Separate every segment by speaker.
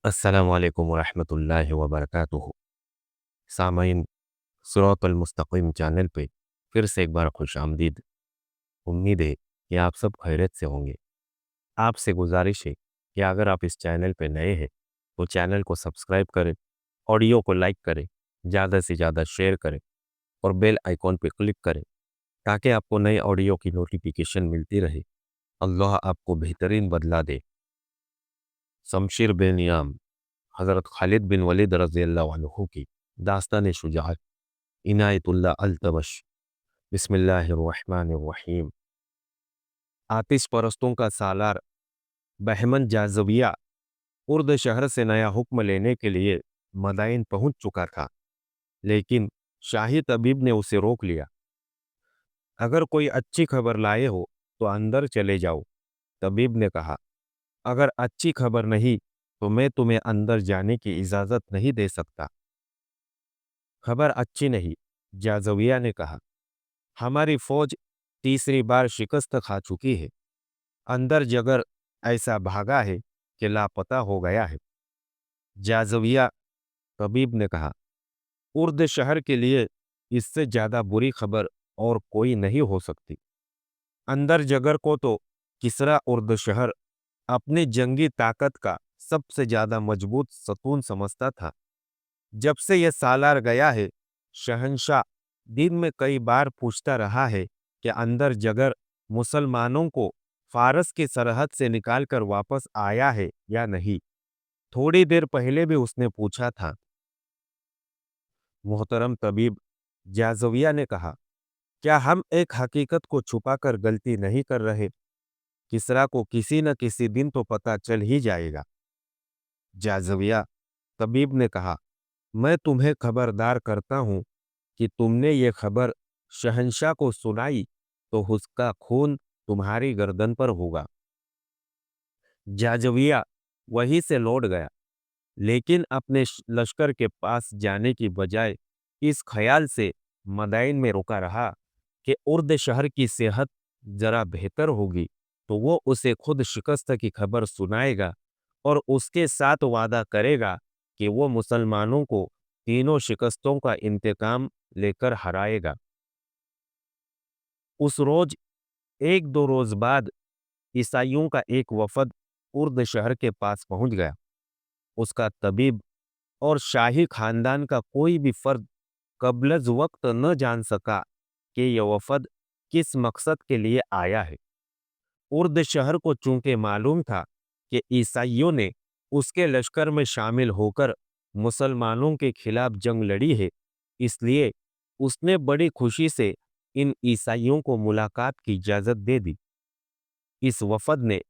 Speaker 1: अस्सलाम वालेकुम वरहमतुल्लाहि वबरकातुहू। सामाइन, सिरातुल मुस्तकीम चैनल पे फिर से एक बार खुश आमदीद। उम्मीद है कि आप सब खैरियत से होंगे। आपसे गुजारिश है कि अगर आप इस चैनल पे नए हैं तो चैनल को सब्सक्राइब करें, ऑडियो को लाइक करें, ज़्यादा से ज़्यादा शेयर करें और बेल आइकॉन पे क्लिक करें ताकि आपको नए ऑडियो की नोटिफिकेशन मिलती रहे। अल्लाह आपको बेहतरीन बदला दे। शमशीर बिन याम हज़रत खालिद बिन वलीद रज़ियल्लाहु अन्हु की दास्तान शुजाअत इनायतुल्लाह अल्तमश। बिस्मिल्लाहिर्रहमानिर्रहीम। आतिश परस्तों का सालार बहमन जाज़विया उर्द शहर से नया हुक्म लेने के लिए मदाइन पहुंच चुका था, लेकिन शाही तबीब ने उसे रोक लिया। अगर कोई अच्छी खबर लाए हो तो अंदर चले जाओ, तबीब ने कहा। अगर अच्छी खबर नहीं तो मैं तुम्हें अंदर जाने की इजाज़त नहीं दे सकता। खबर अच्छी नहीं, जाज़विया ने कहा। हमारी फौज तीसरी बार शिकस्त खा चुकी है। अंदर जगर ऐसा भागा है कि लापता हो गया है। जाज़विया, तबीब ने कहा, उर्द शहर के लिए इससे ज्यादा बुरी खबर और कोई नहीं हो सकती। अंदर जगर को तो किसरा उर्द शहर अपनी जंगी ताकत का सबसे ज्यादा मजबूत सतून समझता था। जब से यह सालार गया है, शहंशाह दिन में कई बार पूछता रहा है कि अंदर जगर मुसलमानों को फारस की सरहद से निकालकर वापस आया है या नहीं। थोड़ी देर पहले भी उसने पूछा था। मोहतरम तबीब, जाज़विया ने कहा, क्या हम एक हकीकत को छुपाकर गलती नहीं कर रहे? किसरा को किसी न किसी दिन तो पता चल ही जाएगा। जाज़विया, तबीब ने कहा, मैं तुम्हें खबरदार करता हूं कि तुमने ये खबर शहंशाह को सुनाई तो उसका खून तुम्हारी गर्दन पर होगा। जाजविया वहीं से लौट गया, लेकिन अपने लश्कर के पास जाने की बजाय इस ख्याल से मदाइन में रुका रहा कि उर्द शहर की सेहत जरा बेहतर होगी तो वो उसे खुद शिकस्त की खबर सुनाएगा और उसके साथ वादा करेगा कि वो मुसलमानों को तीनों शिकस्तों का इंतकाम लेकर हराएगा। उस रोज एक दो रोज बाद ईसाइयों का एक वफद उर्द शहर के पास पहुंच गया। उसका तबीब और शाही खानदान का कोई भी फर्द कबलज वक्त न जान सका कि यह वफद किस मकसद के लिए आया है। उर्द शहर को चूंकि मालूम था कि ईसाइयों ने उसके लश्कर में शामिल होकर मुसलमानों के खिलाफ जंग लड़ी है, इसलिए उसने बड़ी खुशी से इन ईसाइयों को मुलाकात की इजाजत दे दी। इस वफद ने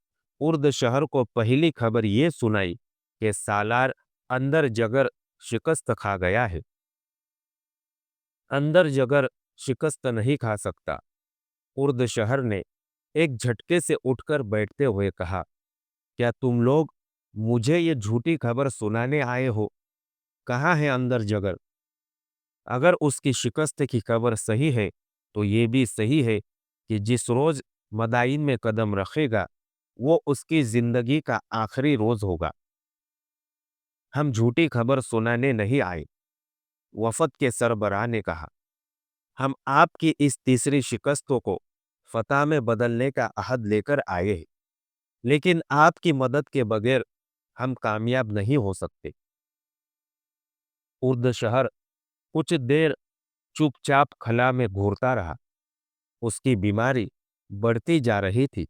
Speaker 1: उर्द शहर को पहली खबर ये सुनाई कि सालार अंदर जगर शिकस्त खा गया है। अंदर जगर शिकस्त नहीं खा सकता। उर्द शहर ने एक झटके से उठकर बैठते हुए कहा, क्या तुम लोग मुझे ये झूठी खबर सुनाने आए हो? कहाँ है अंदर जगर? अगर उसकी शिकस्त की खबर सही है तो ये भी सही है कि जिस रोज मदाइन में कदम रखेगा वो उसकी जिंदगी का आखिरी रोज होगा। हम झूठी खबर सुनाने नहीं आए, वफद के सरबराह ने कहा। हम आपकी इस तीसरी शिकस्तों को फतह में बदलने का अहद लेकर आए हैं, लेकिन आपकी मदद के बगैर हम कामयाब नहीं हो सकते। उर्द शहर कुछ देर चुपचाप खला में घूरता रहा। उसकी बीमारी बढ़ती जा रही थी।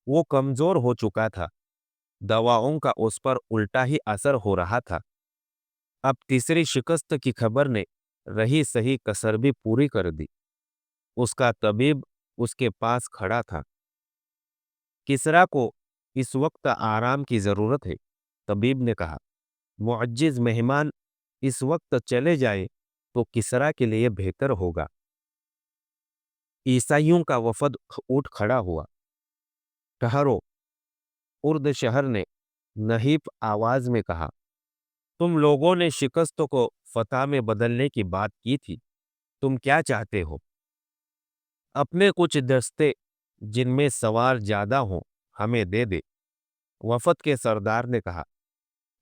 Speaker 1: वो कमजोर हो चुका था। दवाओं का उस पर उल्टा ही असर हो रहा था। अब तीसरी शिकस्त की खबर ने रही सही कसर भी पूरी कर दी। उसका तबीब उसके पास खड़ा था। किसरा को इस वक्त आराम की जरूरत है, तबीब ने कहा। मुअज्जिज मेहमान इस वक्त चले जाए तो किसरा के लिए बेहतर होगा। ईसाइयों का वफद उठ खड़ा हुआ। ठहरो, उर्द शहर ने नहीफ आवाज में कहा। तुम लोगों ने शिकस्त को फतह में बदलने की बात की थी। तुम क्या चाहते हो? अपने कुछ दस्ते जिनमें सवार ज्यादा हों हमें दे दे, वफद के सरदार ने कहा।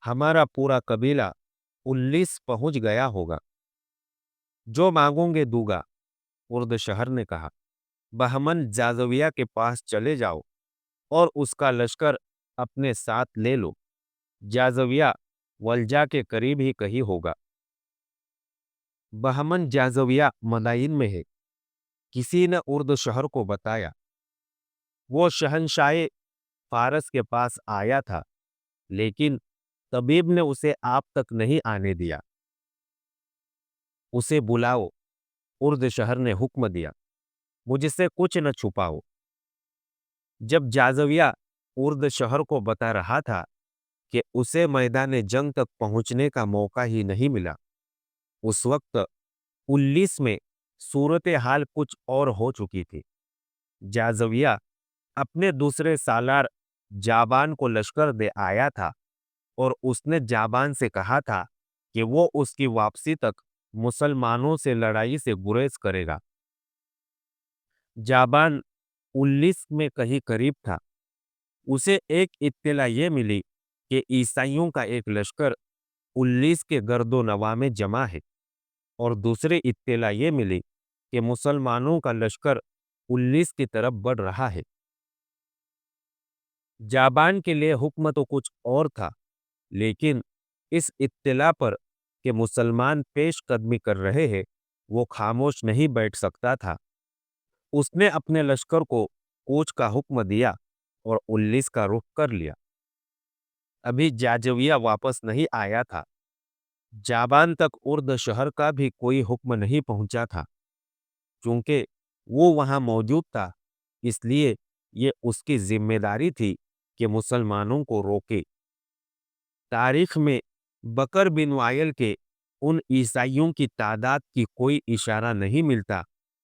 Speaker 1: हमारा पूरा कबीला 19 पहुंच गया होगा। जो मांगोगे दूंगा, उर्द शहर ने कहा। बहमन जाजविया के पास चले जाओ और उसका लश्कर अपने साथ ले लो। जाजविया वल्जा के करीब ही कहीं होगा। बहमन जाजविया मदाइन में है, किसी ने उर्द शहर को बताया। वो शहनशाह फारस के पास आया था, लेकिन तबीब ने उसे आप तक नहीं आने दिया। उसे बुलाओ, उर्द शहर ने हुक्म दिया। मुझसे कुछ न छुपाओ। जब जाजविया उर्द शहर को बता रहा था कि उसे मैदान जंग तक पहुंचने का मौका ही नहीं मिला, उस वक्त 19 में सूरत हाल कुछ और हो चुकी थी। जाजविया अपने दूसरे सालार जाबान को लश्कर दे आया था और उसने जाबान से कहा था कि वो उसकी वापसी तक मुसलमानों से लड़ाई से गुरेज करेगा। जाबान 19 में कहीं करीब था। उसे एक इत्तला ये मिली कि ईसाइयों का एक लश्कर 19 के गर्दो नवा में जमा है, और दूसरी इत्तला ये मिली कि मुसलमानों का लश्कर 19 की तरफ बढ़ रहा है। जाबान के लिए हुक्म तो कुछ और था, लेकिन इस इत्तला पर कि मुसलमान पेश कदमी कर रहे हैं, वो खामोश नहीं बैठ सकता था। उसने अपने लश्कर को कूच का हुक्म दिया और 19 का रुख कर लिया। अभी जाजविया वापस नहीं आया था। जाबान तक उर्द शहर का भी कोई हुक्म नहीं पहुंचा था। चूंकि वो वहां मौजूद था, इसलिए ये उसकी जिम्मेदारी थी कि मुसलमानों को रोके। तारीख में बकर बिन वायल के उन ईसाइयों की तादाद की कोई इशारा नहीं मिलता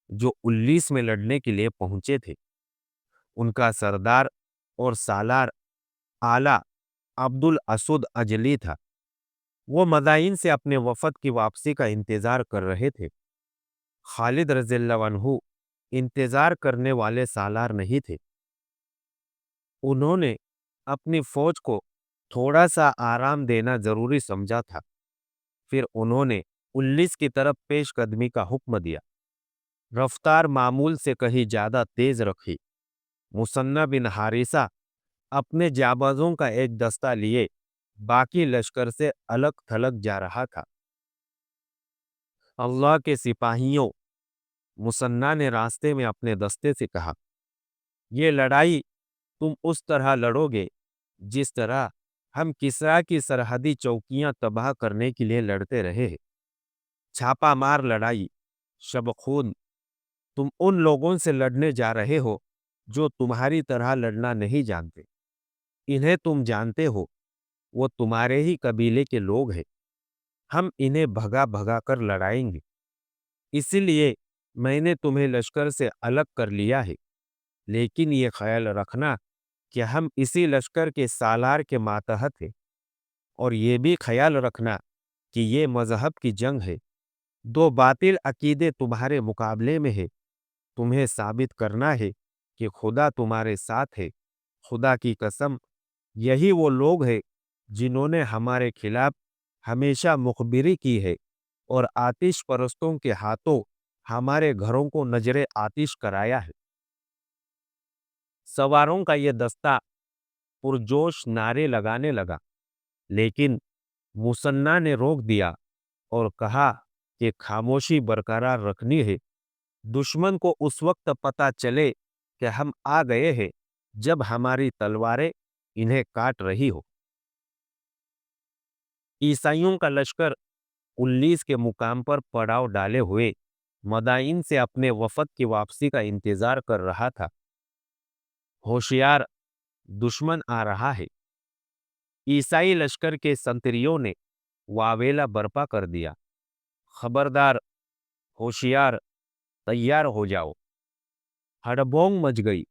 Speaker 1: जो 19 में लड़ने के लिए पहुंचे थे। उनका सरदार और सालार आला अब्दुल असुद अजली था। वो मदाइन से अपने वफद की वापसी का इंतजार कर रहे थे। खालिद रज़ियल्लाहु अन्हु इंतजार करने वाले सालार नहीं थे। उन्होंने अपनी फौज को थोड़ा सा आराम देना जरूरी समझा था। फिर उन्होंने 19 की तरफ पेशकदमी का हुक्म दिया। रफ्तार मामूल से कहीं ज्यादा तेज रखी। मुसन्ना बिन हारिसा अपने जाबाजों का एक दस्ता लिए बाकी लश्कर से अलग थलग जा रहा था। अल्लाह के सिपाहियों, मुसन्ना ने रास्ते में अपने दस्ते से कहा, ये लड़ाई तुम उस तरह लड़ोगे जिस तरह हम किसरा की सरहदी चौकियां तबाह करने के लिए लड़ते रहे हैं। छापा मार लड़ाई, शबखून। तुम उन लोगों से लड़ने जा रहे हो जो तुम्हारी तरह लड़ना नहीं जानते। इन्हें तुम जानते हो, वो तुम्हारे ही कबीले के लोग हैं। हम इन्हें भगा भगा कर लड़ाएंगे। इसीलिए मैंने तुम्हें लश्कर से अलग कर लिया है। लेकिन ये ख्याल रखना कि हम इसी लश्कर के सालार के मातहत हैं, और ये भी ख्याल रखना कि ये मजहब की जंग है। दो बातिल अकीदे तुम्हारे मुकाबले में है। तुम्हें साबित करना है कि खुदा तुम्हारे साथ है। खुदा की कसम, यही वो लोग हैं जिन्होंने हमारे खिलाफ हमेशा मुखबिरी की है और आतिश परस्तों के हाथों हमारे घरों को नजरे आतिश कराया है। सवारों का ये दस्ता पुरजोश नारे लगाने लगा, लेकिन मुसन्ना ने रोक दिया और कहा कि खामोशी बरकरार रखनी है। दुश्मन को उस वक्त पता चले कि हम आ गए हैं जब हमारी तलवारें इन्हें काट रही हो। ईसाइयों का लश्कर 19 के मुकाम पर पड़ाव डाले हुए मदाइन से अपने वफद की वापसी का इंतजार कर रहा था। होशियार, दुश्मन आ रहा है। ईसाई लश्कर के संतरियों ने वावेला बर्पा कर दिया। खबरदार, होशियार, तैयार हो जाओ। हड़बोंग मच गई।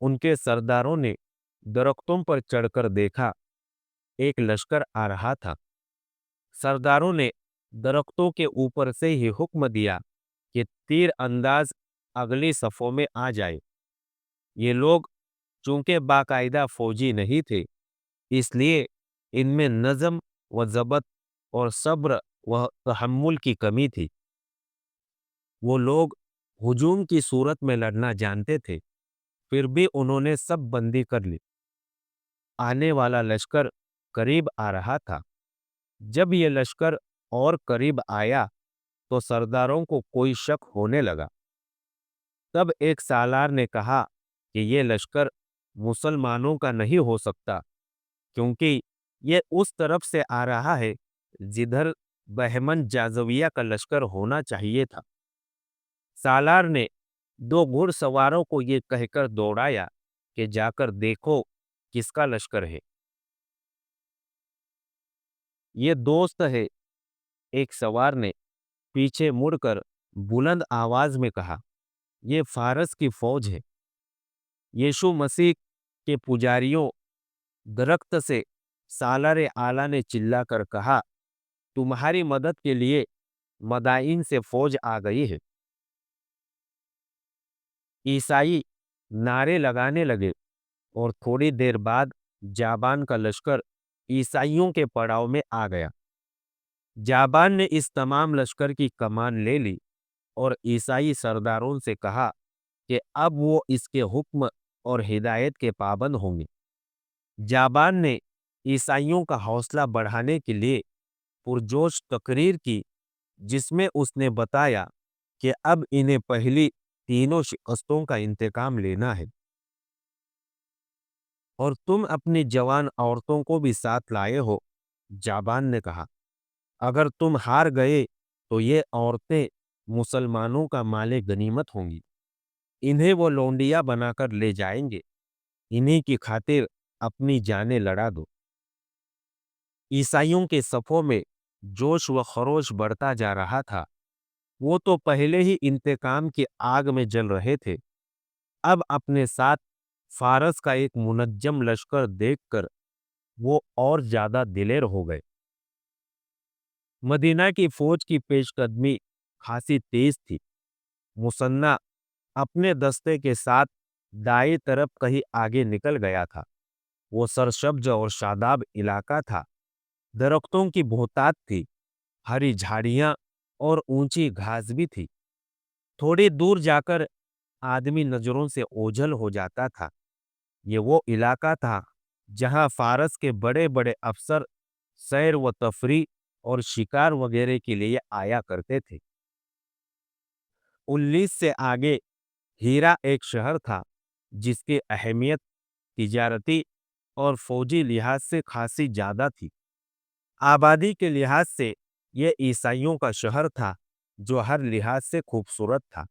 Speaker 1: उनके सरदारों ने दरख्तों पर चढ़कर देखा, एक लश्कर आ रहा था। सरदारों ने दरख्तों के ऊपर से ही हुक्म दिया कि तीर अंदाज अगली सफों में आ जाए। ये लोग चूंकि बाकायदा फौजी नहीं थे, इसलिए ان میں نظم و ضبط اور صبر و تحمل کی کمی تھی۔ وہ لوگ ہجوم کی صورت میں لڑنا جانتے تھے، پھر بھی انہوں نے سب بندی کر لی۔ آنے والا لشکر قریب آ رہا تھا۔ جب یہ لشکر اور قریب آیا تو سرداروں کو کوئی شک ہونے لگا۔ تب ایک سالار نے کہا کہ یہ لشکر مسلمانوں کا نہیں ہو سکتا، کیونکہ یہ اس طرف سے آ رہا ہے جدھر بہمن جازویہ کا لشکر ہونا چاہیے تھا۔ سالار نے دو گھڑ سواروں کو یہ کہہ کر دوڑایا کہ جا کر دیکھو کس کا لشکر ہے۔ یہ دوست ہے، ایک سوار نے پیچھے مڑ کر بلند آواز میں کہا۔ یہ فارس کی فوج ہے۔ یشو مسیح کے پجاریوں، درخت سے سالار اعلیٰ نے چلا کر کہا، تمہاری مدد کے لیے مدائن سے فوج آ گئی ہے۔ عیسائی نعرے لگانے لگے اور تھوڑی دیر بعد جابان کا لشکر عیسائیوں کے پڑاؤ میں آ گیا۔ جابان نے اس تمام لشکر کی کمان لے لی اور عیسائی سرداروں سے کہا کہ اب وہ اس کے حکم اور ہدایت کے پابند ہوں گے۔ جابان نے عیسائیوں کا حوصلہ بڑھانے کے لیے پرجوش تقریر کی، جس میں اس نے بتایا کہ اب انہیں پہلی تینوں شکستوں کا انتقام لینا ہے، اور تم اپنی جوان عورتوں کو بھی ساتھ لائے ہو۔ جابان نے کہا، اگر تم ہار گئے تو یہ عورتیں مسلمانوں کا مال غنیمت ہوں گی، انہیں وہ لونڈیا بنا کر لے جائیں گے، انہی کی خاطر اپنی جانیں لڑا دو۔ عیسائیوں کے صفوں میں جوش و خروش بڑھتا جا رہا تھا۔ وہ تو پہلے ہی انتقام کی آگ میں جل رہے تھے، اب اپنے ساتھ فارس کا ایک منجم لشکر دیکھ کر وہ اور زیادہ دلیر ہو گئے۔ مدینہ کی فوج کی پیش قدمی خاصی تیز تھی۔ مثنیٰ اپنے دستے کے ساتھ دائیں طرف کہیں آگے نکل گیا تھا۔ وہ سرسبز اور شاداب علاقہ تھا، درختوں کی بہتات تھی، ہری جھاڑیاں اور اونچی گھاس بھی تھی۔ تھوڑی دور جا کر آدمی نظروں سے اوجھل ہو جاتا تھا۔ یہ وہ علاقہ تھا جہاں فارس کے بڑے بڑے افسر سیر و تفریح اور شکار وغیرہ کے لیے آیا کرتے تھے۔ 19 سے آگے ہیرا ایک شہر تھا جس کی اہمیت تجارتی اور فوجی لحاظ سے خاصی زیادہ تھی۔ آبادی کے لحاظ سے یہ عیسائیوں کا شہر تھا جو ہر لحاظ سے خوبصورت تھا۔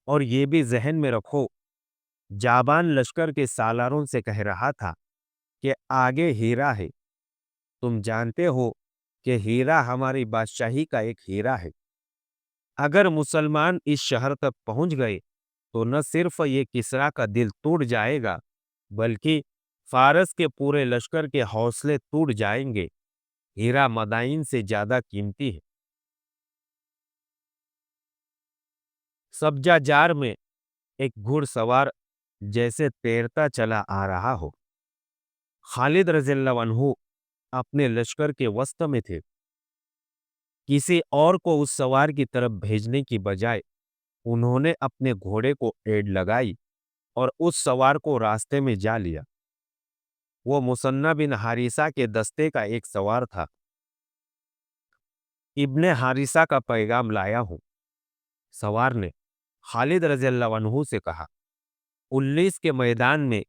Speaker 1: اور یہ بھی ذہن میں رکھو، جابان لشکر کے سالاروں سے کہہ رہا تھا کہ آگے ہیرا ہے۔ تم جانتے ہو کہ ہیرا ہماری بادشاہی کا ایک ہیرا ہے۔ اگر مسلمان اس شہر تک پہنچ گئے تو نہ صرف یہ کسریٰ کا دل ٹوٹ جائے گا، بلکہ فارس کے پورے لشکر کے حوصلے ٹوٹ جائیں گے۔ ہیرا مدائن سے زیادہ قیمتی ہے۔ سبجا جار میں ایک گھڑ سوار جیسے تیرتا چلا آ رہا ہو۔ خالد رضی اللہ عنہ اپنے لشکر کے وسط میں تھے۔ کسی اور کو اس سوار کی طرف بھیجنے کی بجائے انہوں نے اپنے گھوڑے کو ایڑ لگائی اور اس سوار کو راستے میں جا لیا۔ وہ مثنیٰ بن حارثہ کے دستے کا ایک سوار تھا۔ ابن حارثہ کا پیغام لایا ہوں، سوار نے خالد رضی اللہ عنہ سے کہا۔ 19 کے میدان میں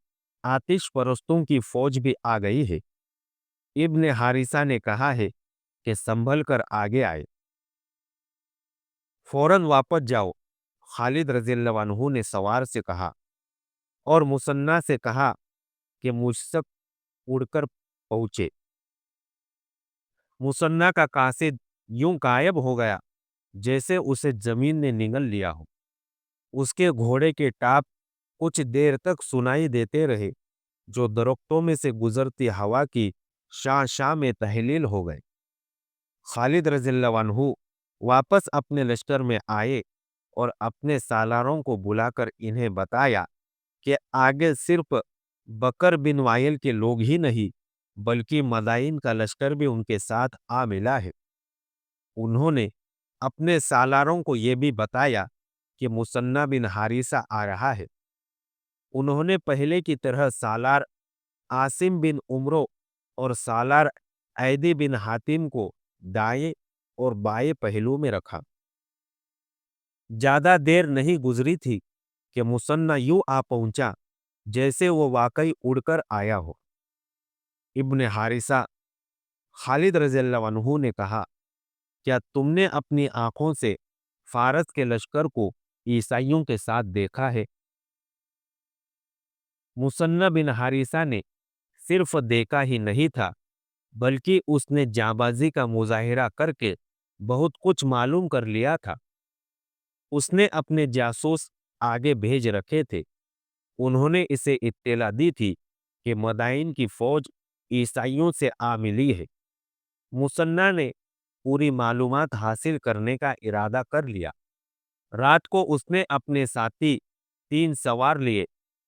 Speaker 1: آتش پرستوں کی فوج بھی آ گئی ہے۔ ابن حارثہ نے کہا ہے کہ سنبھل کر آگے آئے۔ فوراً واپس جاؤ، خالد رضی اللہ عنہ نے سوار سے کہا، اور مثنیٰ سے کہا کہ مجھ تک اڑ کر پہنچے۔ مثنیٰ کا قاصد یوں غائب ہو گیا جیسے اسے زمین نے نگل لیا ہو۔ اس کے گھوڑے کے ٹاپ کچھ دیر تک سنائی دیتے رہے جو درختوں میں سے گزرتی ہوا کی شاں شاں میں تحلیل ہو گئے۔ خالد رضی اللہ عنہ واپس اپنے لشکر میں آئے اور اپنے سالاروں کو بلا کر انہیں بتایا کہ آگے صرف بکر بن وائل کے لوگ ہی نہیں बल्कि मदाइन का लश्कर भी उनके साथ आ मिला है। उन्होंने अपने सालारों को यह भी बताया कि मुसन्ना बिन हारिसा आ रहा है। उन्होंने पहले की तरह सालार आसिम बिन उमरो और सालार ऐदी बिन हातिम को दाएं और बाएं पहलू में रखा। ज्यादा देर नहीं गुजरी थी कि मुसन्ना यूं आ पहुंचा जैसे वो वाकई उड़कर आया हो। इब्न हारिसा खालिद रज़ियल्लाहु अन्हु ने कहा, क्या तुमने अपनी आंखों से फारस के लश्कर को ईसाइयों के साथ देखा है? मुसन्ना बिन हारिसा ने सिर्फ देखा ही नहीं था, बल्कि उसने जांबाजी का मुजाहिरा करके बहुत कुछ मालूम कर लिया था। उसने अपने जासूस आगे भेज रखे थे। उन्होंने इसे इत्तला दी थी कि मदाइन की फौज ईसाइयों से आ मिली है। मुसन्ना ने पूरी मालूमात हासिल करने का इरादा कर लिया। रात को उसने अपने साथी 3 सवार लिए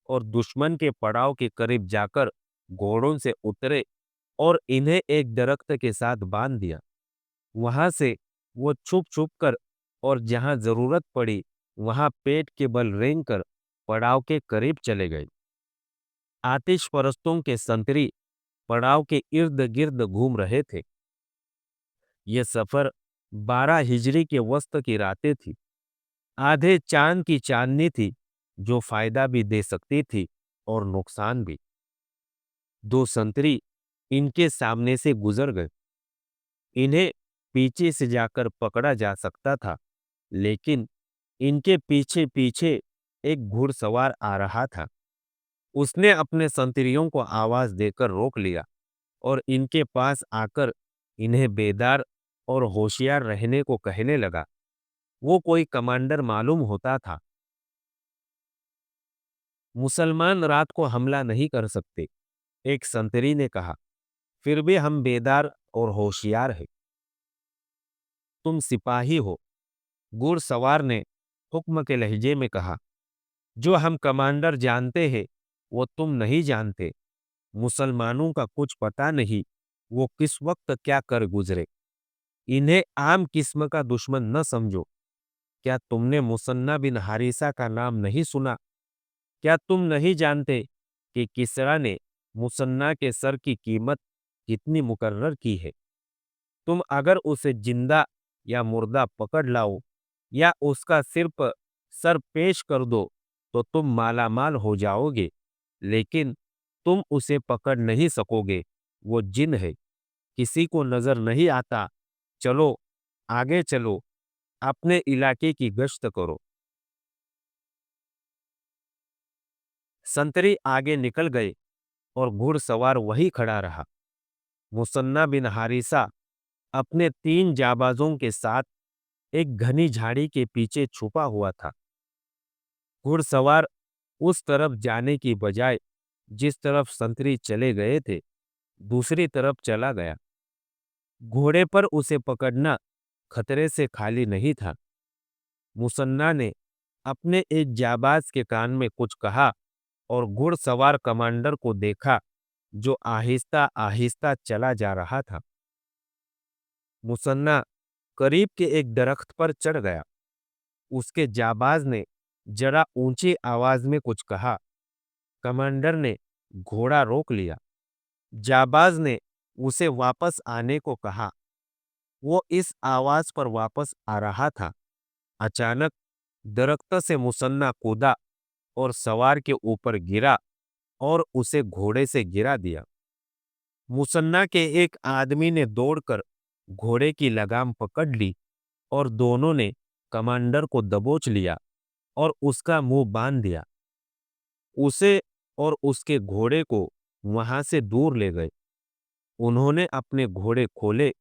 Speaker 1: और दुश्मन के पड़ाव के करीब जाकर घोड़ों से उतरे और इन्हें एक दरख्त के साथ बांध दिया। वहां से वो छुप छुप कर और जहां जरूरत पड़ी वहां पेट के बल रेंग कर पड़ाव के करीब चले गए। आतिश परस्तों के संतरी पड़ाव के इर्द गिर्द घूम रहे थे। ये सफर 12 हिजरी के वस्त की रातें थी। आधे चांद की चांदनी थी, जो फायदा भी दे सकती थी और नुकसान भी। 2 संतरी इनके सामने से गुजर गए। इन्हें पीछे से जाकर पकड़ा जा सकता था, लेकिन इनके पीछे पीछे एक घुड़सवार आ रहा था। उसने अपने संतरियों को आवाज देकर रोक लिया और इनके पास आकर इन्हें बेदार और होशियार रहने को कहने लगा। वो कोई कमांडर मालूम होता था। मुसलमान रात को हमला नहीं कर सकते, एक संतरी ने कहा, फिर भी हम बेदार और होशियार हैं। तुम सिपाही हो, घुड़सवार ने हुक्म के लहजे में कहा। जो हम कमांडर जानते हैं वो तुम नहीं जानते। मुसलमानों का कुछ पता नहीं, वो किस वक्त क्या कर गुजरे। इन्हें आम किस्म का दुश्मन न समझो। क्या तुमने मुसन्ना बिन हारिसा का नाम नहीं सुना? क्या तुम नहीं जानते कि किसरा ने मुसन्ना के सर की कीमत कितनी मुकर्रर की है? तुम अगर उसे जिंदा या मुर्दा पकड़ लाओ या उसका सिर्फ सर पेश कर दो तो तुम मालामाल हो जाओगे, लेकिन तुम उसे पकड़ नहीं सकोगे। वो जिन है, किसी को नजर नहीं आता। चलो, आगे चलो, अपने इलाके की गश्त करो। संतरी आगे निकल गए और घुड़सवार वही खड़ा रहा। मुसन्ना बिन हारिसा अपने 3 जाबाजों के साथ एक घनी झाड़ी के पीछे छुपा हुआ था। घुड़सवार उस तरफ जाने की बजाय जिस तरफ संतरी चले गए थे, दूसरी तरफ चला गया। घोड़े पर उसे पकड़ना खतरे से खाली नहीं था। मुसन्ना ने अपने एक जाबाज के कान में कुछ कहा और घुड़सवार कमांडर को देखा, जो आहिस्ता आहिस्ता चला जा रहा था। मुसन्ना करीब के एक दरख्त पर चढ़ गया। उसके जाबाज ने जरा ऊंची आवाज में कुछ कहा। कमांडर ने घोड़ा रोक लिया। जाबाज ने उसे वापस आने को कहा। वो इस आवाज पर वापस आ रहा था। अचानक दरख्त से मुसन्ना कूदा और सवार के ऊपर गिरा और उसे घोड़े से गिरा दिया। मुसन्ना के एक आदमी ने दौड़कर घोड़े की लगाम पकड़ ली और दोनों ने कमांडर को दबोच लिया और उसका मुंह बांध दिया। उसे और उसके घोड़े को वहां से दूर ले गए। उन्होंने अपने घोड़े खोले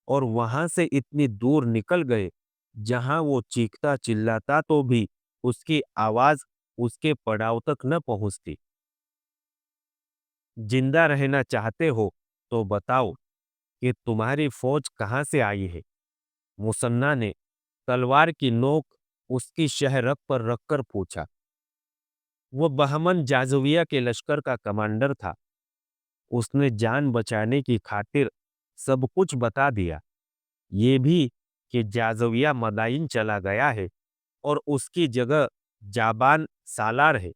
Speaker 1: और वहां से इतनी दूर निकल गए जहां वो चीखता चिल्लाता तो भी उसकी आवाज उसके पड़ाव तक न पहुंचती। जिंदा रहना चाहते हो तो बताओ कि तुम्हारी फौज कहां से आई है? मुसन्ना ने तलवार की नोक उसकी शहरग पर रखकर पूछा। वो बहमन जाजविया के लश्कर का कमांडर था। اس نے جان بچانے کی خاطر سب کچھ بتا دیا، یہ بھی کہ جازویہ مدائن چلا گیا ہے اور اس کی جگہ جابان سالار ہے،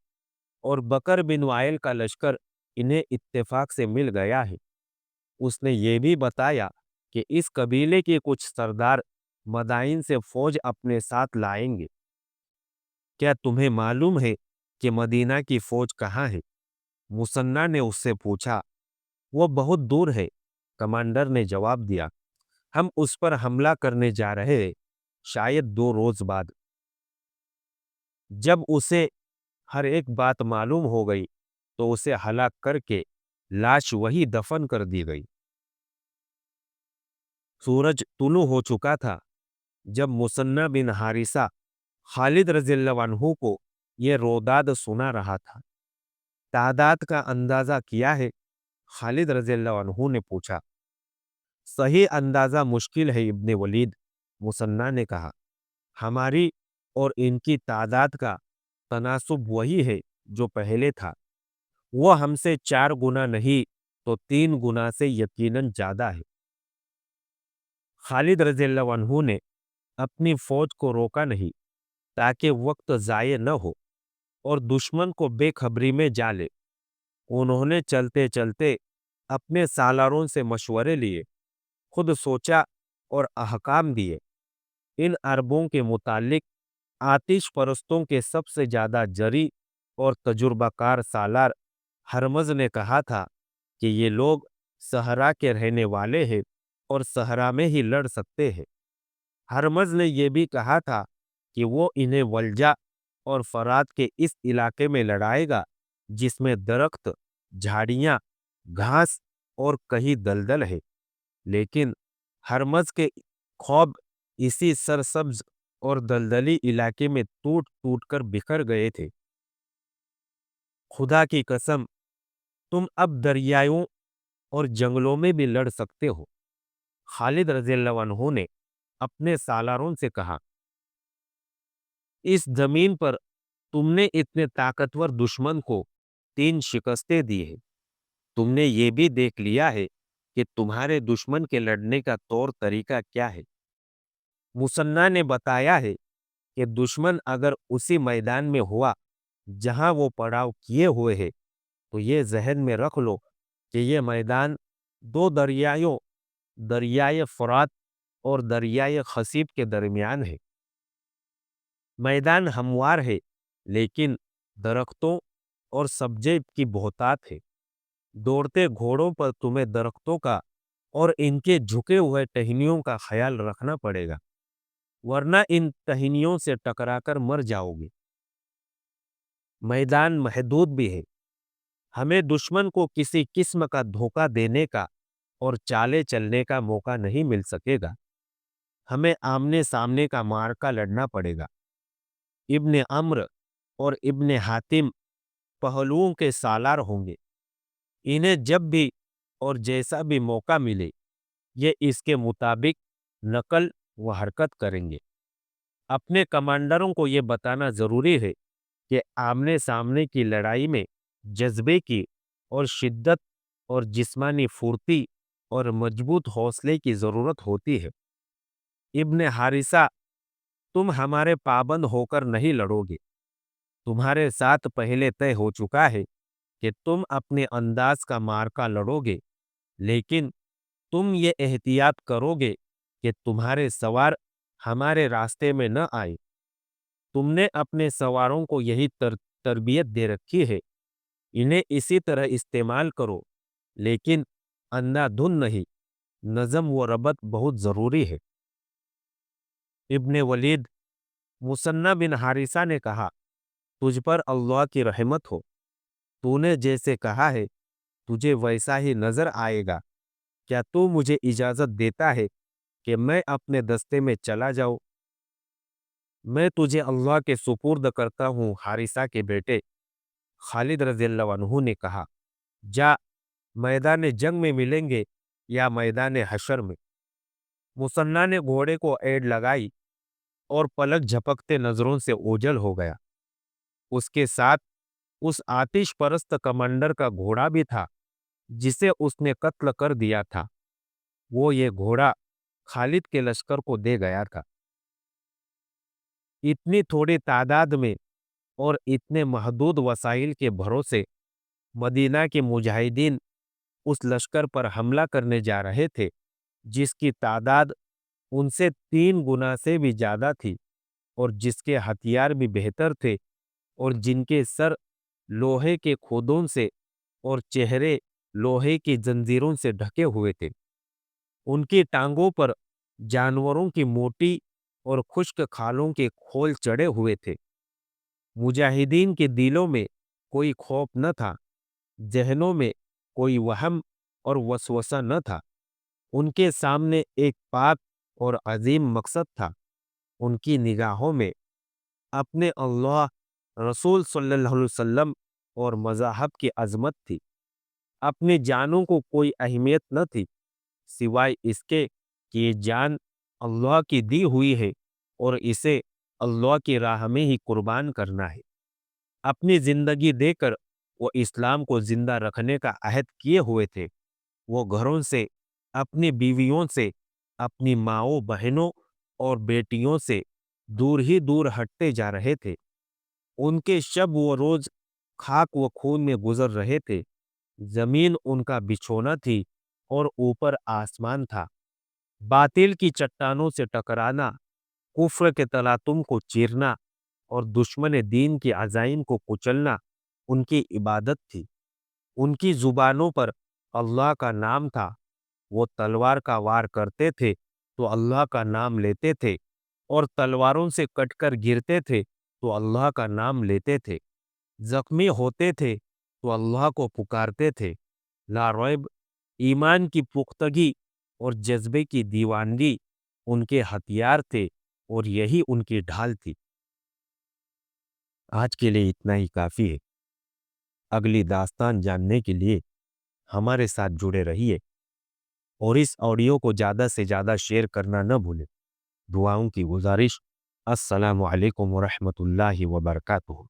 Speaker 1: اور بکر بن وائل کا لشکر انہیں اتفاق سے مل گیا ہے۔ اس نے یہ بھی بتایا کہ اس قبیلے کے کچھ سردار مدائن سے فوج اپنے ساتھ لائیں گے۔ کیا تمہیں معلوم ہے کہ مدینہ کی فوج کہاں ہے؟ مسنہ نے اس سے پوچھا۔ وہ بہت دور ہے، کمانڈر نے جواب دیا۔ ہم اس پر حملہ کرنے جا رہے ہیں، شاید 2 روز بعد۔ جب اسے ہر ایک بات معلوم ہو گئی تو اسے ہلاک کر کے لاش وہی دفن کر دی گئی۔ سورج طلوع ہو چکا تھا جب مسنہ بن حارثہ خالد رضی اللہ عنہ کو یہ روداد سنا رہا تھا۔ تعداد کا اندازہ کیا ہے؟ خالد رضی اللہ عنہ نے پوچھا۔ صحیح اندازہ مشکل ہے ابن ولید، مسنہ نے کہا۔ ہماری اور ان کی تعداد کا تناسب وہی ہے جو پہلے تھا۔ وہ ہم سے 4 گنا نہیں تو 3 گنا سے یقیناً زیادہ ہے۔ خالد رضی اللہ عنہ نے اپنی فوج کو روکا نہیں تاکہ وقت ضائع نہ ہو اور دشمن کو بے خبری میں جا لے۔ انہوں نے چلتے چلتے اپنے سالاروں سے مشورے لیے، خود سوچا اور احکام دیے۔ ان عربوں کے متعلق آتش پرستوں کے سب سے زیادہ جری اور تجربہ کار سالار ہرمز نے کہا تھا کہ یہ لوگ صحرا کے رہنے والے ہیں اور صحرا میں ہی لڑ سکتے ہیں۔ ہرمز نے یہ بھی کہا تھا کہ وہ انہیں ولجا اور فرات کے اس علاقے میں لڑائے گا جس میں درخت، جھاڑیاں، گھاس اور کہیں دلدل ہے، لیکن ہرمز کے خواب اسی سرسبز اور دلدلی علاقے میں ٹوٹ ٹوٹ کر بکھر گئے تھے۔ خدا کی قسم، تم اب دریاؤں اور جنگلوں میں بھی لڑ سکتے ہو۔ خالد رضی اللہ عنہ نے اپنے سالاروں سے کہا، اس زمین پر تم نے اتنے طاقتور دشمن کو 3 شکستیں دی ہیں۔ تم نے یہ بھی دیکھ لیا ہے کہ تمہارے دشمن کے لڑنے کا طور طریقہ کیا ہے۔ مسنہ نے بتایا ہے کہ دشمن اگر اسی میدان میں ہوا جہاں وہ پڑاؤ کیے ہوئے ہے تو یہ ذہن میں رکھ لو کہ یہ میدان 2 دریاؤں، دریائے فرات اور دریائے خصیب کے درمیان ہے۔ میدان ہموار ہے لیکن درختوں اور سبزے کی بہتات ہے۔ دوڑتے گھوڑوں پر تمہیں درختوں کا اور ان کے جھکے ہوئے ٹہنیوں کا خیال رکھنا پڑے گا، ورنہ ان ٹہنیوں سے ٹکرا کر مر جاؤ گے۔ میدان محدود بھی ہے، ہمیں دشمن کو کسی قسم کا دھوکہ دینے کا اور چالے چلنے کا موقع نہیں مل سکے گا۔ ہمیں آمنے سامنے کا معرکہ لڑنا پڑے گا۔ ابن عمرو اور ابن حاتم پہلوؤں کے سالار ہوں گے۔ انہیں جب بھی اور جیسا بھی موقع ملے یہ اس کے مطابق نقل و حرکت کریں گے۔ اپنے کمانڈروں کو یہ بتانا ضروری ہے کہ آمنے سامنے کی لڑائی میں جذبے کی اور شدت اور جسمانی پھرتی اور مضبوط حوصلے کی ضرورت ہوتی ہے۔ ابن حارثہ، تم ہمارے پابند ہو کر نہیں لڑو گے۔ تمہارے ساتھ پہلے طے ہو چکا ہے کہ تم اپنے انداز کا معرکہ لڑو گے، لیکن تم یہ احتیاط کرو گے کہ تمہارے سوار ہمارے راستے میں نہ آئے۔ تم نے اپنے سواروں کو یہی تربیت دے رکھی ہے، انہیں اسی طرح استعمال کرو، لیکن اندھا دھن نہیں۔ نظم و ربط بہت ضروری ہے۔ ابن ولید، مسنہ بن حارثہ نے کہا، تجھ پر اللہ کی رحمت ہو، تو نے جیسے کہا ہے تجھے ویسا ہی نظر آئے گا۔ کیا تو مجھے اجازت دیتا ہے کہ میں اپنے دستے میں چلا جاؤں؟ میں تجھے اللہ کے سپرد کرتا ہوں حارثہ کے بیٹے، خالد رضی اللہ عنہ نے کہا۔ جا، میدان جنگ میں ملیں گے یا میدان حشر میں۔ مسنہ نے گھوڑے کو ایڑ لگائی اور پلک جھپکتے نظروں سے اوجھل ہو گیا۔ اس کے ساتھ اس آتش پرست کمانڈر کا گھوڑا بھی تھا जिसे उसने कत्ल कर दिया था, वो ये घोड़ा खालिद के लश्कर को दे गया था। इतनी थोड़ी तादाद में और इतने महदूद वसाइल के भरोसे मदीना के मुजाहिदीन उस लश्कर पर हमला करने जा रहे थे, जिसकी तादाद उनसे 3 गुना से भी ज्यादा थी और जिसके हथियार भी बेहतर थे और जिनके सर लोहे के खोदों से और चेहरे लोहे की जंजीरों से ढके हुए थे। उनकी टांगों पर जानवरों की मोटी और खुश्क खालों के खोल चढ़े हुए थे। मुजाहिदीन के दिलों में कोई खौफ न था, जहनों में कोई वहम और वसवसा न था। उनके सामने एक पाक और अजीम मकसद था। उनकी निगाहों में अपने अल्लाह, रसूल सल्लल्लाहु अलैहि वसल्लम और मज़हब की अजमत थी। अपनी जानों को कोई अहमियत न थी सिवाय इसके कि ये जान अल्लाह की दी हुई है और इसे अल्लाह की राह में ही कुर्बान करना है। अपनी जिंदगी देकर वो इस्लाम को जिंदा रखने का अहद किए हुए थे। वो घरों से, अपनी बीवियों से, अपनी माओं बहनों और बेटियों से दूर ही दूर हटते जा रहे थे। उनके शब वो रोज खाक व खून में गुजर रहे थे। जमीन उनका बिछोना थी और ऊपर आसमान था। बातिल की चट्टानों से टकराना, कुफ्र के तलातुम को चीरना और दुश्मन दीन की अजाइम को कुचलना उनकी इबादत थी। उनकी जुबानों पर अल्लाह का नाम था। वो तलवार का वार करते थे तो अल्लाह का नाम लेते थे और तलवारों से कटकर गिरते थे तो अल्लाह का नाम लेते थे। जख्मी होते थे तो अल्लाह को पुकारते थे। ला रैब, ईमान की पुख्तगी और जज्बे की दीवानगी उनके हथियार थे और यही उनकी ढाल थी। आज के लिए इतना ही काफी है। अगली दास्तान जानने के लिए हमारे साथ जुड़े रहिए और इस ऑडियो को ज्यादा से ज्यादा शेयर करना न भूलें। दुआओं की गुजारिश। अस्सलामु अलैकुम वरहमतुल्लाहि वबरकातुहू।